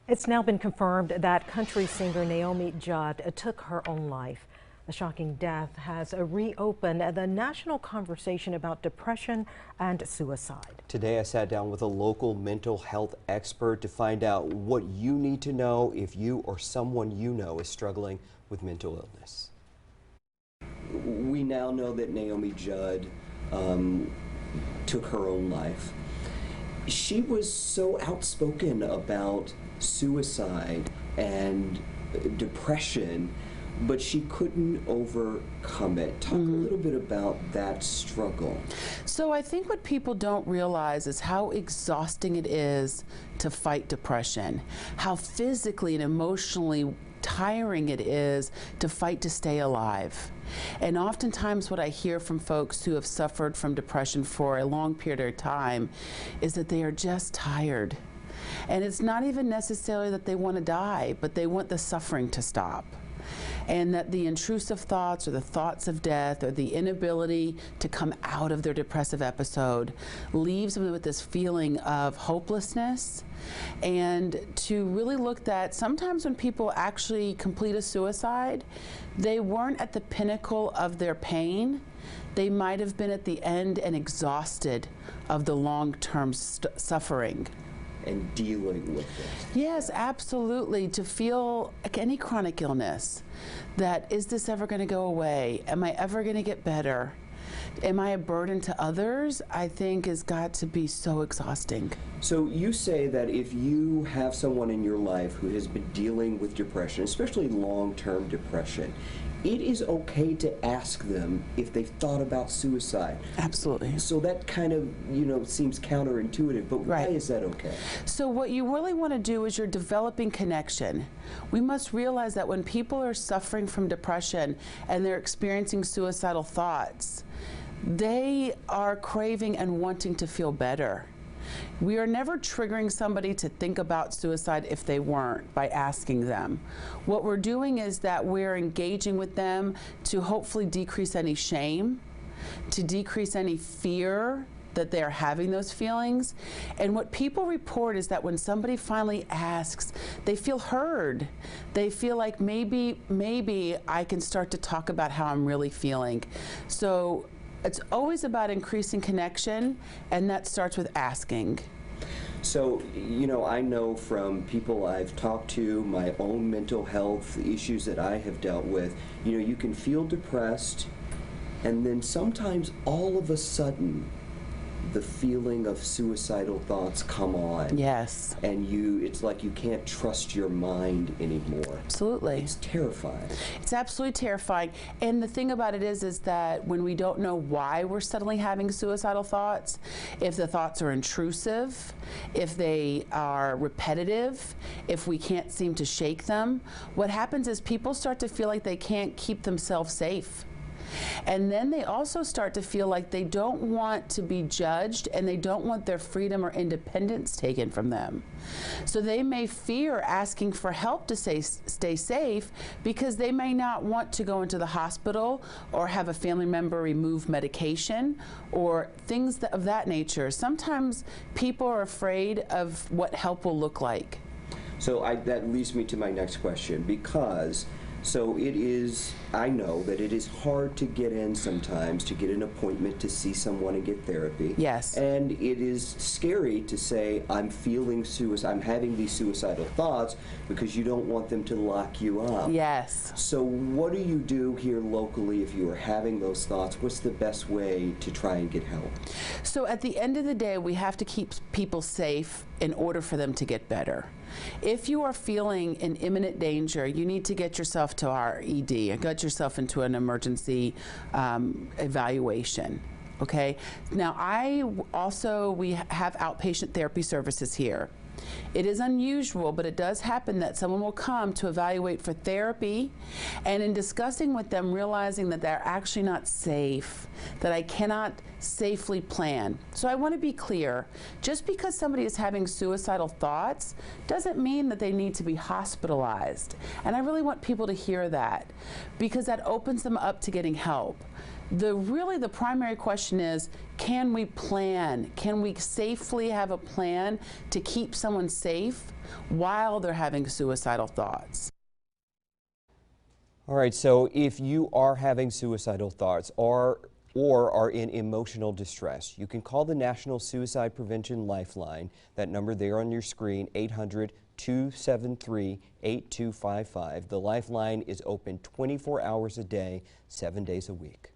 It's now been confirmed that country singer Naomi Judd took her own life. The shocking death has reopened the national conversation about depression and suicide. Today I sat down with a local mental health expert to find out what you need to know if you or someone you know is struggling with mental illness. We now know that Naomi Judd took her own life. She was so outspoken about suicide and depression, but she couldn't overcome it. Talk a little bit about that struggle. So I think what people don't realize is how exhausting it is to fight depression, how physically and emotionally tiring it is to fight to stay alive. And oftentimes what I hear from folks who have suffered from depression for a long period of time is that they are just tired. And it's not even necessarily that they want to die, but they want the suffering to stop. And that the intrusive thoughts or the thoughts of death or the inability to come out of their depressive episode leaves them with this feeling of hopelessness. And to really look at sometimes when people actually complete a suicide, they weren't at the pinnacle of their pain. They might have been at the end and exhausted of the long-term suffering. And dealing with it. Yes, absolutely. To feel like any chronic illness, that is this ever going to go away? Am I ever going to get better? Am I a burden to others? I think has got to be so exhausting. So you say that if you have someone in your life who has been dealing with depression, especially long-term depression, it is okay to ask them if they've thought about suicide. Absolutely. So that kind of, seems counterintuitive, but why is that okay? So what you really want to do is you're developing connection. We must realize that when people are suffering from depression and they're experiencing suicidal thoughts, they are craving and wanting to feel better. We are never triggering somebody to think about suicide if they weren't by asking them. What we're doing is that we're engaging with them to hopefully decrease any shame, to decrease any fear that they're having those feelings. And what people report is that when somebody finally asks, they feel heard. They feel like maybe I can start to talk about how I'm really feeling. So it's always about increasing connection, and that starts with asking. So, I know from people I've talked to, my own mental health issues that I have dealt with, you can feel depressed, and then sometimes all of a sudden, the feeling of suicidal thoughts come on. Yes. And it's like you can't trust your mind anymore. Absolutely. It's terrifying. It's absolutely terrifying. And the thing about it is that when we don't know why we're suddenly having suicidal thoughts, if the thoughts are intrusive, if they are repetitive, if we can't seem to shake them, what happens is people start to feel like they can't keep themselves safe. And then they also start to feel like they don't want to be judged and they don't want their freedom or independence taken from them. So they may fear asking for help to stay safe because they may not want to go into the hospital or have a family member remove medication or things of that nature. Sometimes people are afraid of what help will look like. So that leads me to my next question, because I know that it is hard to get in sometimes, to get an appointment to see someone and get therapy. Yes. And it is scary to say, I'm feeling suicide, I'm having these suicidal thoughts, because you don't want them to lock you up. Yes. So what do you do here locally if you are having those thoughts? What's the best way to try and get help? So at the end of the day, we have to keep people safe in order for them to get better. If you are feeling in imminent danger, you need to get yourself to our ED and get yourself into an emergency evaluation. Okay. Now, we have outpatient therapy services here. It is unusual, but it does happen that someone will come to evaluate for therapy, and in discussing with them, realizing that they're actually not safe, that I cannot safely plan. So I want to be clear, just because somebody is having suicidal thoughts doesn't mean that they need to be hospitalized. And I really want people to hear that, because that opens them up to getting help. The primary question is, Can we plan? Can we safely have a plan to keep someone safe while they're having suicidal thoughts? All right, so if you are having suicidal thoughts or are in emotional distress, you can call the National Suicide Prevention Lifeline. That number there on your screen, 800-273-8255. The Lifeline is open 24 hours a day, 7 days a week.